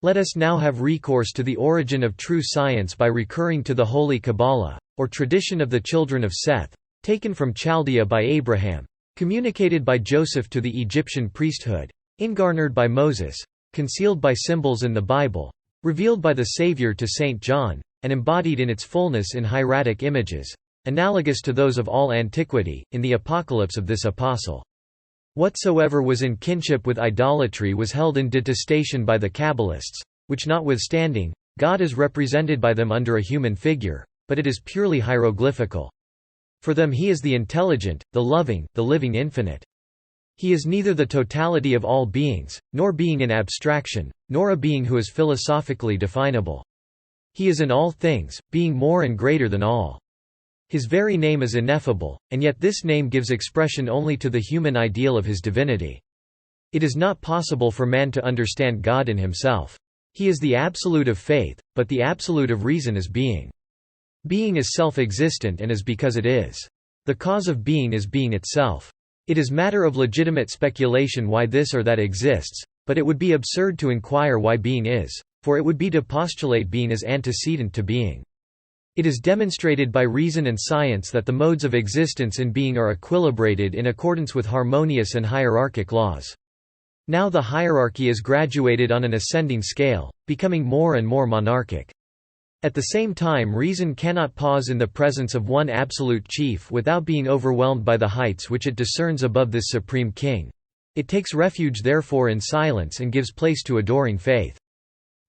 Let us now have recourse to the origin of true science by recurring to the Holy Kabalah, or tradition of the children of Seth, taken from Chaldea by Abraham, communicated by Joseph to the Egyptian priesthood, ingarnered by Moses, concealed by symbols in the Bible, revealed by the Savior to Saint John, and embodied in its fullness in hieratic images, analogous to those of all antiquity, in the Apocalypse of this apostle. Whatsoever was in kinship with idolatry was held in detestation by the Kabbalists, which notwithstanding, God is represented by them under a human figure, but it is purely hieroglyphical. For them he is the intelligent, the loving, the living infinite. He is neither the totality of all beings, nor being in abstraction, nor a being who is philosophically definable. He is in all things, being more and greater than all. His very name is ineffable, and yet this name gives expression only to the human ideal of his divinity. It is not possible for man to understand God in himself. He is the absolute of faith, but the absolute of reason is being. Being is self-existent and is because it is. The cause of being is being itself. It is matter of legitimate speculation why this or that exists, but it would be absurd to inquire why being is, for it would be to postulate being as antecedent to being. It is demonstrated by reason and science that the modes of existence in being are equilibrated in accordance with harmonious and hierarchic laws. Now the hierarchy is graduated on an ascending scale, becoming more and more monarchic. At the same time, reason cannot pause in the presence of one absolute chief without being overwhelmed by the heights which it discerns above this supreme king. It takes refuge therefore in silence and gives place to adoring faith.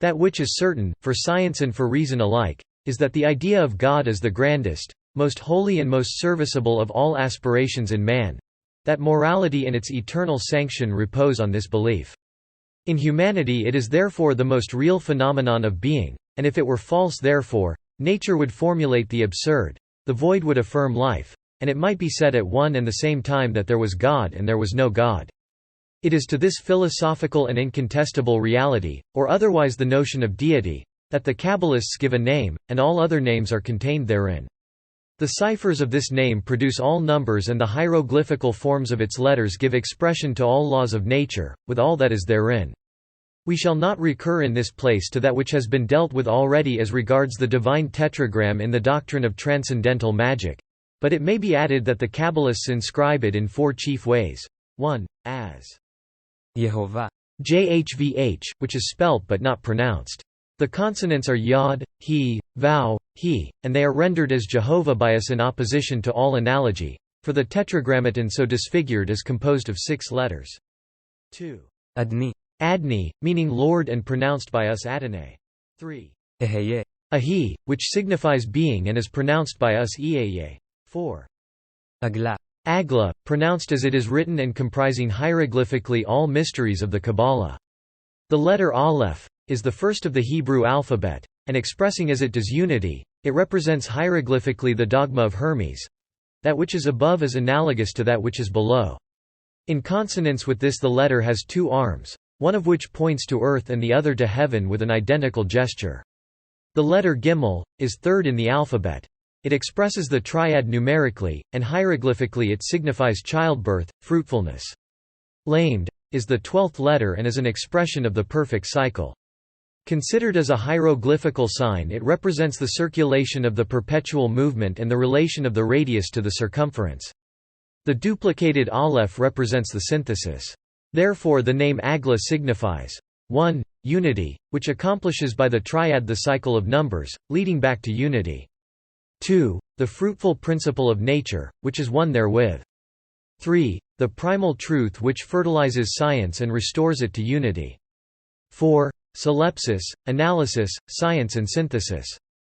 That which is certain, for science and for reason alike, is that the idea of God as the grandest, most holy and most serviceable of all aspirations in man, that morality and its eternal sanction repose on this belief. In humanity it is therefore the most real phenomenon of being, and if it were false therefore, nature would formulate the absurd, the void would affirm life, and it might be said at one and the same time that there was God and there was no God. It is to this philosophical and incontestable reality, or otherwise the notion of deity, that the Kabbalists give a name, and all other names are contained therein. The ciphers of this name produce all numbers and the hieroglyphical forms of its letters give expression to all laws of nature, with all that is therein. We shall not recur in this place to that which has been dealt with already as regards the divine tetragram in the doctrine of transcendental magic, but it may be added that the Kabbalists inscribe it in 4 chief ways. 1. As Yehovah, JHVH, which is spelt but not pronounced. The consonants are yod, he, vau, he, and they are rendered as Jehovah by us in opposition to all analogy, for the tetragrammaton so disfigured is composed of 6 letters. 2. Adni, Adni, meaning Lord and pronounced by us Adonai. 3. Eheye, Ahi, which signifies being and is pronounced by us Eeye. 4. Agla, Agla, pronounced as it is written and comprising hieroglyphically all mysteries of the Kabalah. The letter ALEPH is the first of the Hebrew alphabet, and expressing as it does unity, it represents hieroglyphically the dogma of Hermes. That which is above is analogous to that which is below. In consonance with this the letter has 2 arms, one of which points to earth and the other to heaven with an identical gesture. The letter Gimel is 3rd in the alphabet. It expresses the triad numerically, and hieroglyphically it signifies childbirth, fruitfulness. Lamed is the 12th letter and is an expression of the perfect cycle. Considered as a hieroglyphical sign, it represents the circulation of the perpetual movement and the relation of the radius to the circumference. The duplicated aleph represents the synthesis. Therefore the name Agla signifies 1. Unity, which accomplishes by the triad the cycle of numbers, leading back to unity. 2. The fruitful principle of nature, which is one therewith. 3. The primal truth which fertilizes science and restores it to unity. 4. Solipsis, analysis, science and synthesis.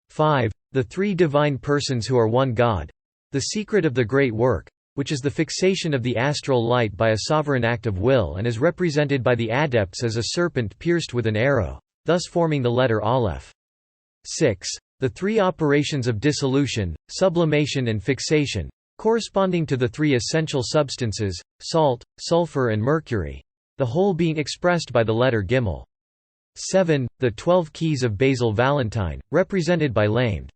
5. The 3 divine persons who are one God. The secret of the great work, which is the fixation of the astral light by a sovereign act of will and is represented by the adepts as a serpent pierced with an arrow, thus forming the letter Aleph. 6. The 3 operations of dissolution, sublimation and fixation, corresponding to the 3 essential substances, salt, sulfur and mercury, the whole being expressed by the letter Gimel. 7. The 12 keys of Basil Valentine, represented by lamed.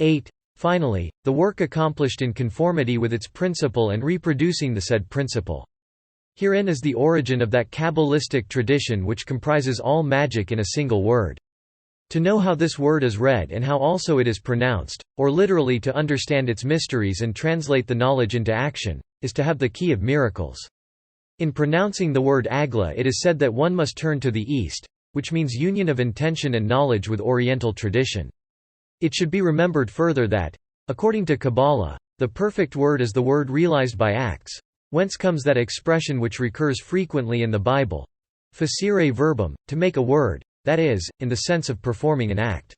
8. Finally, the work accomplished in conformity with its principle and reproducing the said principle. Herein is the origin of that Kabbalistic tradition which comprises all magic in a single word. To know how this word is read and how also it is pronounced, or literally to understand its mysteries and translate the knowledge into action, is to have the key of miracles. In pronouncing the word Agla, it is said that one must turn to the east, which means union of intention and knowledge with Oriental tradition. It should be remembered further that, according to Kabalah, the perfect word is the word realized by acts, whence comes that expression which recurs frequently in the Bible, facere verbum, to make a word, that is, in the sense of performing an act.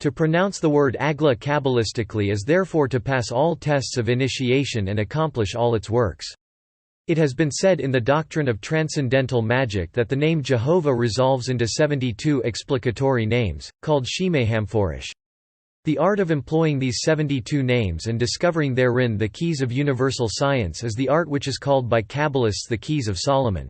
To pronounce the word Agla Kabbalistically is therefore to pass all tests of initiation and accomplish all its works. It has been said in the doctrine of transcendental magic that the name Jehovah resolves into 72 explicatory names, called Shemehamphorish. The art of employing these 72 names and discovering therein the keys of universal science is the art which is called by Kabbalists the Keys of Solomon.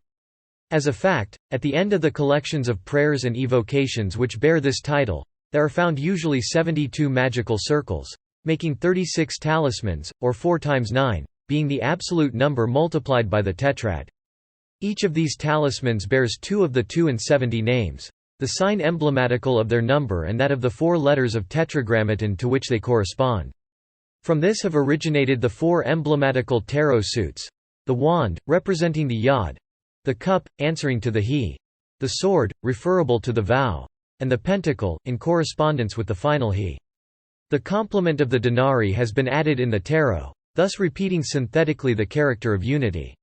As a fact, at the end of the collections of prayers and evocations which bear this title, there are found usually 72 magical circles, making 36 talismans, or 4 times 9, being the absolute number multiplied by the tetrad. Each of these talismans bears 2 of the 2 and 70 names, the sign emblematical of their number and that of the 4 letters of tetragrammaton to which they correspond. From this have originated the 4 emblematical tarot suits: the wand, representing the yod; the cup, answering to the he; the sword, referable to the vow; and the pentacle, in correspondence with the final he. The complement of the denarii has been added in the tarot, thus repeating synthetically the character of unity.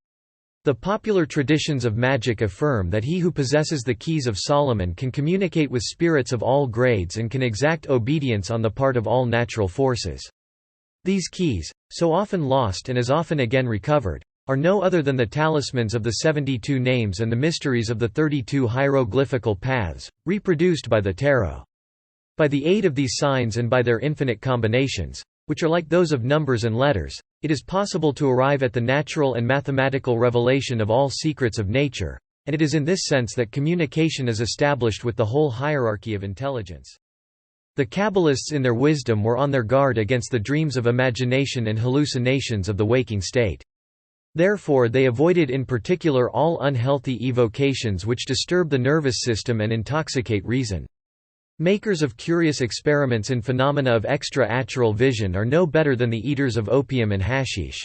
The popular traditions of magic affirm that he who possesses the keys of Solomon can communicate with spirits of all grades and can exact obedience on the part of all natural forces. These keys, so often lost and as often again recovered, are no other than the talismans of the 72 names and the mysteries of the 32 hieroglyphical paths, reproduced by the tarot. By the aid of these signs and by their infinite combinations, which are like those of numbers and letters, it is possible to arrive at the natural and mathematical revelation of all secrets of nature, and it is in this sense that communication is established with the whole hierarchy of intelligence. The Kabbalists in their wisdom were on their guard against the dreams of imagination and hallucinations of the waking state. Therefore they avoided in particular all unhealthy evocations which disturb the nervous system and intoxicate reason. Makers of curious experiments in phenomena of extra-astral vision are no better than the eaters of opium and hashish.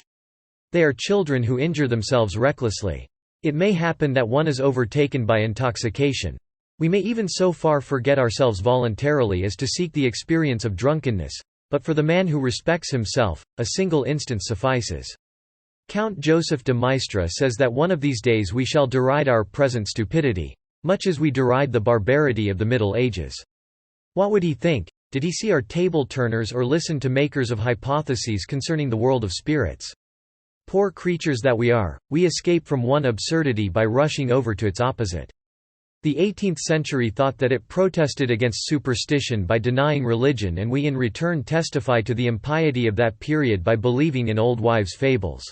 They are children who injure themselves recklessly. It may happen that one is overtaken by intoxication. We may even so far forget ourselves voluntarily as to seek the experience of drunkenness, but for the man who respects himself, a single instance suffices. Count Joseph de Maistre says that one of these days we shall deride our present stupidity, much as we deride the barbarity of the Middle Ages. What would he think, did he see our table-turners or listen to makers of hypotheses concerning the world of spirits? Poor creatures that we are, we escape from one absurdity by rushing over to its opposite. The 18th century thought that it protested against superstition by denying religion, and we in return testify to the impiety of that period by believing in old wives' fables.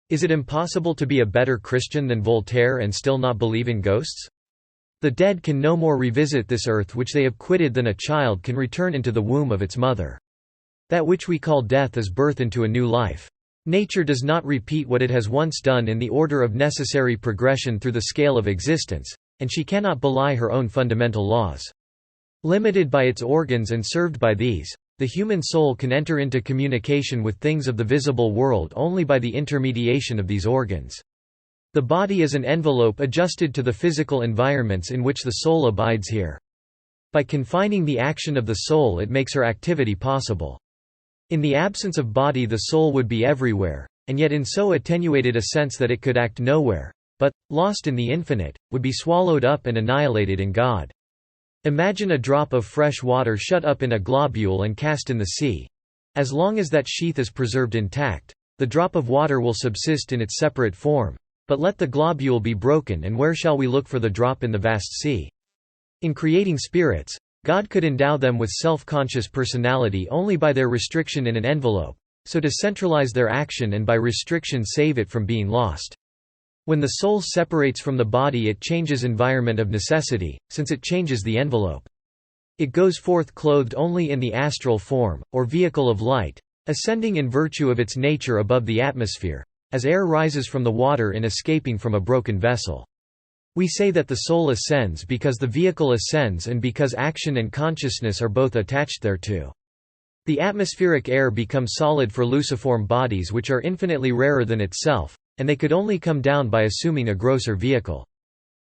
Is it impossible to be a better Christian than Voltaire and still not believe in ghosts? The dead can no more revisit this earth which they have quitted than a child can return into the womb of its mother. That which we call death is birth into a new life. Nature does not repeat what it has once done in the order of necessary progression through the scale of existence, and she cannot belie her own fundamental laws. Limited by its organs and served by these, the human soul can enter into communication with things of the visible world only by the intermediation of these organs. The body is an envelope adjusted to the physical environments in which the soul abides here. By confining the action of the soul, it makes her activity possible. In the absence of body, the soul would be everywhere, and yet in so attenuated a sense that it could act nowhere, but, lost in the infinite, would be swallowed up and annihilated in God. Imagine a drop of fresh water shut up in a globule and cast in the sea. As long as that sheath is preserved intact, the drop of water will subsist in its separate form. But let the globule be broken, and where shall we look for the drop in the vast sea? In creating spirits, God could endow them with self-conscious personality only by their restriction in an envelope, so to centralize their action and by restriction save it from being lost. When the soul separates from the body, it changes environment of necessity, since it changes the envelope. It goes forth clothed only in the astral form, or vehicle of light, ascending in virtue of its nature above the atmosphere, as air rises from the water in escaping from a broken vessel. We say that the soul ascends because the vehicle ascends and because action and consciousness are both attached thereto. The atmospheric air becomes solid for luciform bodies which are infinitely rarer than itself, and they could only come down by assuming a grosser vehicle.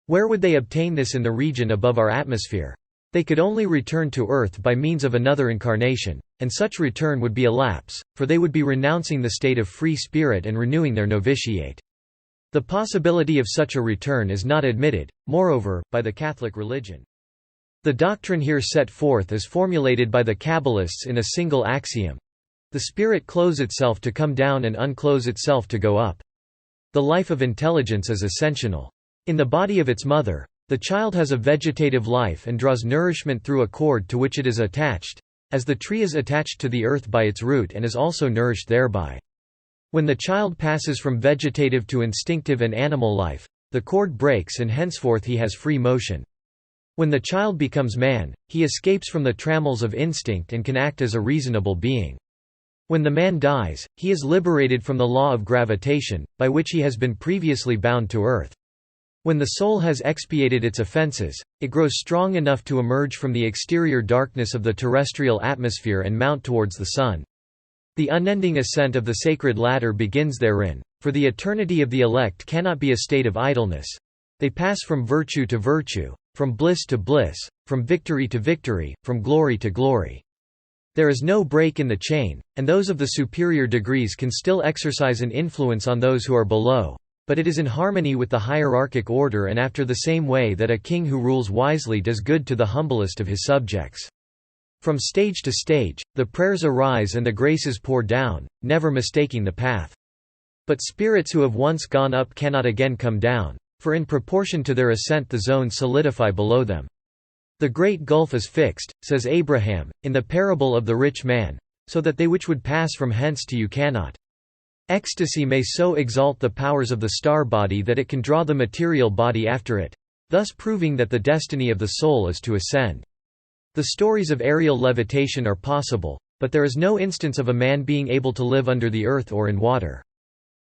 Where would they obtain this in the region above our atmosphere? They could only return to earth by means of another incarnation, and such return would be a lapse, for they would be renouncing the state of free spirit and renewing their novitiate. The possibility of such a return is not admitted, moreover, by the Catholic religion. The doctrine here set forth is formulated by the Kabbalists in a single axiom: the spirit clothes itself to come down and unclothes itself to go up. The life of intelligence is ascensional. In the body of its mother, the child has a vegetative life and draws nourishment through a cord to which it is attached, as the tree is attached to the earth by its root and is also nourished thereby. When the child passes from vegetative to instinctive and animal life, the cord breaks and henceforth he has free motion. When the child becomes man, he escapes from the trammels of instinct and can act as a reasonable being. When the man dies, he is liberated from the law of gravitation, by which he has been previously bound to earth. When the soul has expiated its offenses, it grows strong enough to emerge from the exterior darkness of the terrestrial atmosphere and mount towards the sun. The unending ascent of the sacred ladder begins therein, for the eternity of the elect cannot be a state of idleness. They pass from virtue to virtue, from bliss to bliss, from victory to victory, from glory to glory. There is no break in the chain, and those of the superior degrees can still exercise an influence on those who are below, but it is in harmony with the hierarchic order and after the same way that a king who rules wisely does good to the humblest of his subjects. From stage to stage, the prayers arise and the graces pour down, never mistaking the path. But spirits who have once gone up cannot again come down, for in proportion to their ascent the zones solidify below them. The great gulf is fixed, says Abraham, in the parable of the rich man, so that they which would pass from hence to you cannot. Ecstasy may so exalt the powers of the star body that it can draw the material body after it, thus proving that the destiny of the soul is to ascend. The stories of aerial levitation are possible, but there is no instance of a man being able to live under the earth or in water.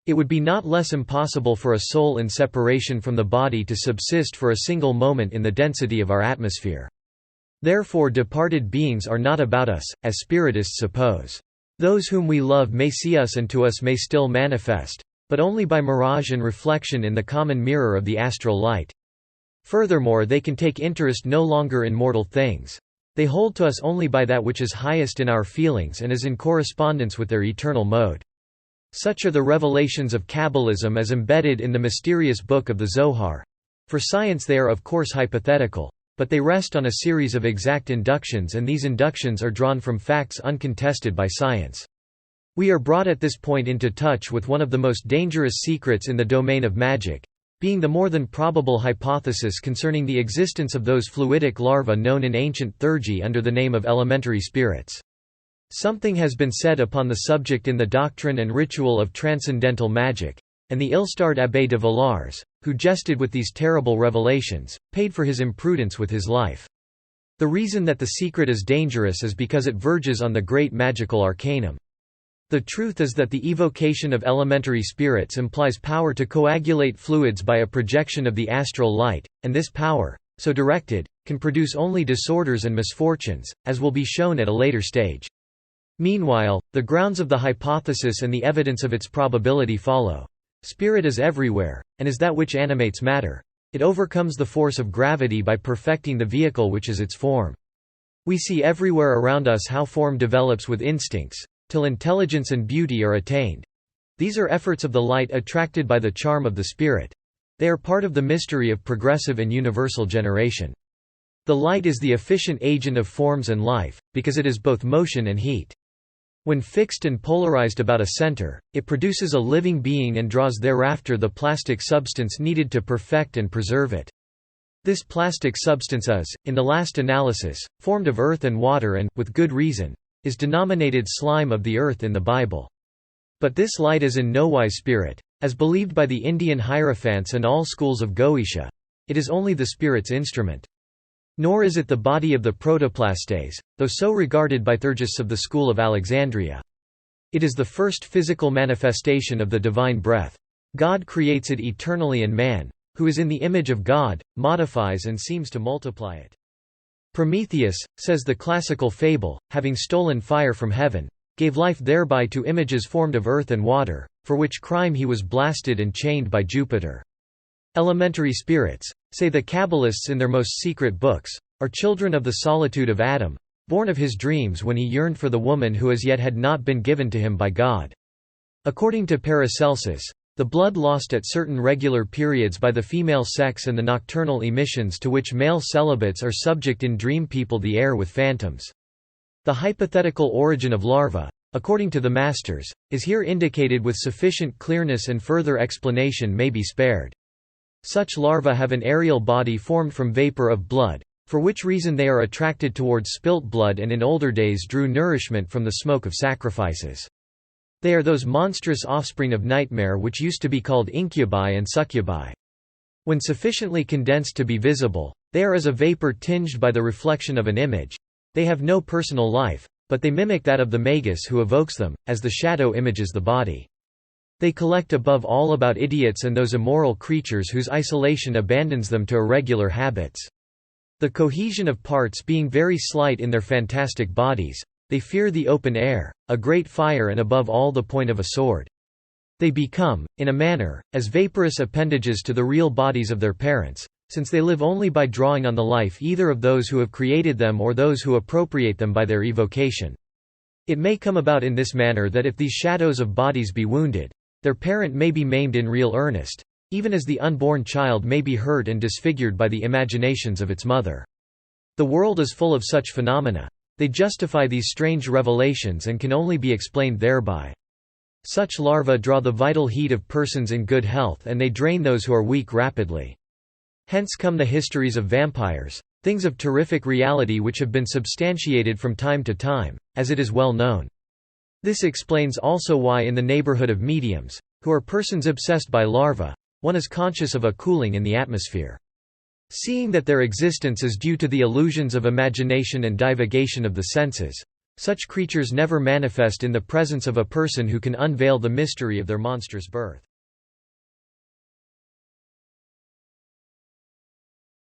It would be not less impossible for a soul in separation from the body to subsist for a single moment in the density of our atmosphere. Therefore departed beings are not about us, as spiritists suppose. Those whom we love may see us and to us may still manifest, but only by mirage and reflection in the common mirror of the astral light. Furthermore, they can take interest no longer in mortal things. They hold to us only by that which is highest in our feelings and is in correspondence with their eternal mode. Such are the revelations of Kabbalism as embedded in the mysterious book of the Zohar. For science they are of course hypothetical, but they rest on a series of exact inductions, and these inductions are drawn from facts uncontested by science. We are brought at this point into touch with one of the most dangerous secrets in the domain of magic, being the more than probable hypothesis concerning the existence of those fluidic larvae known in ancient theurgy under the name of elementary spirits. Something has been said upon the subject in the doctrine and ritual of transcendental magic, and the ill-starred Abbé de Villars, who jested with these terrible revelations, paid for his imprudence with his life. The reason that the secret is dangerous is because it verges on the great magical arcanum. The truth is that the evocation of elementary spirits implies power to coagulate fluids by a projection of the astral light, and this power, so directed, can produce only disorders and misfortunes, as will be shown at a later stage. Meanwhile, the grounds of the hypothesis and the evidence of its probability follow. Spirit is everywhere, and is that which animates matter. It overcomes the force of gravity by perfecting the vehicle which is its form. We see everywhere around us how form develops with instincts, till intelligence and beauty are attained. These are efforts of the light attracted by the charm of the spirit. They are part of the mystery of progressive and universal generation. The light is the efficient agent of forms and life, because it is both motion and heat. When fixed and polarized about a center, it produces a living being and draws thereafter the plastic substance needed to perfect and preserve it. This plastic substance is, in the last analysis, formed of earth and water and, with good reason, is denominated slime of the earth in the Bible. But this light is in nowise spirit, as believed by the Indian Hierophants and all schools of Goetia. It is only the spirit's instrument. Nor is it the body of the protoplastes, though so regarded by theurgists of the school of Alexandria. It is the first physical manifestation of the divine breath. God creates it eternally, and man, who is in the image of God, modifies and seems to multiply it. Prometheus, says the classical fable, having stolen fire from heaven, gave life thereby to images formed of earth and water, for which crime he was blasted and chained by Jupiter. Elementary spirits, say the Kabbalists in their most secret books, are children of the solitude of Adam, born of his dreams when he yearned for the woman who as yet had not been given to him by God. According to Paracelsus, the blood lost at certain regular periods by the female sex and the nocturnal emissions to which male celibates are subject in dream people the air with phantoms. The hypothetical origin of larvae, according to the masters, is here indicated with sufficient clearness, and further explanation may be spared. Such larvae have an aerial body formed from vapor of blood, for which reason they are attracted towards spilt blood and in older days drew nourishment from the smoke of sacrifices. They are those monstrous offspring of nightmare which used to be called incubi and succubi. When sufficiently condensed to be visible, they are as a vapor tinged by the reflection of an image. They have no personal life, but they mimic that of the magus who evokes them, as the shadow images the body. They collect above all about idiots and those immoral creatures whose isolation abandons them to irregular habits. The cohesion of parts being very slight in their fantastic bodies, they fear the open air, a great fire, and above all the point of a sword. They become, in a manner, as vaporous appendages to the real bodies of their parents, since they live only by drawing on the life either of those who have created them or those who appropriate them by their evocation. It may come about in this manner that if these shadows of bodies be wounded, their parent may be maimed in real earnest, even as the unborn child may be hurt and disfigured by the imaginations of its mother. The world is full of such phenomena. They justify these strange revelations and can only be explained thereby. Such larvae draw the vital heat of persons in good health, and they drain those who are weak rapidly. Hence come the histories of vampires, things of terrific reality which have been substantiated from time to time, as it is well known. This explains also why in the neighborhood of mediums, who are persons obsessed by larvae, one is conscious of a cooling in the atmosphere. Seeing that their existence is due to the illusions of imagination and divagation of the senses, such creatures never manifest in the presence of a person who can unveil the mystery of their monstrous birth.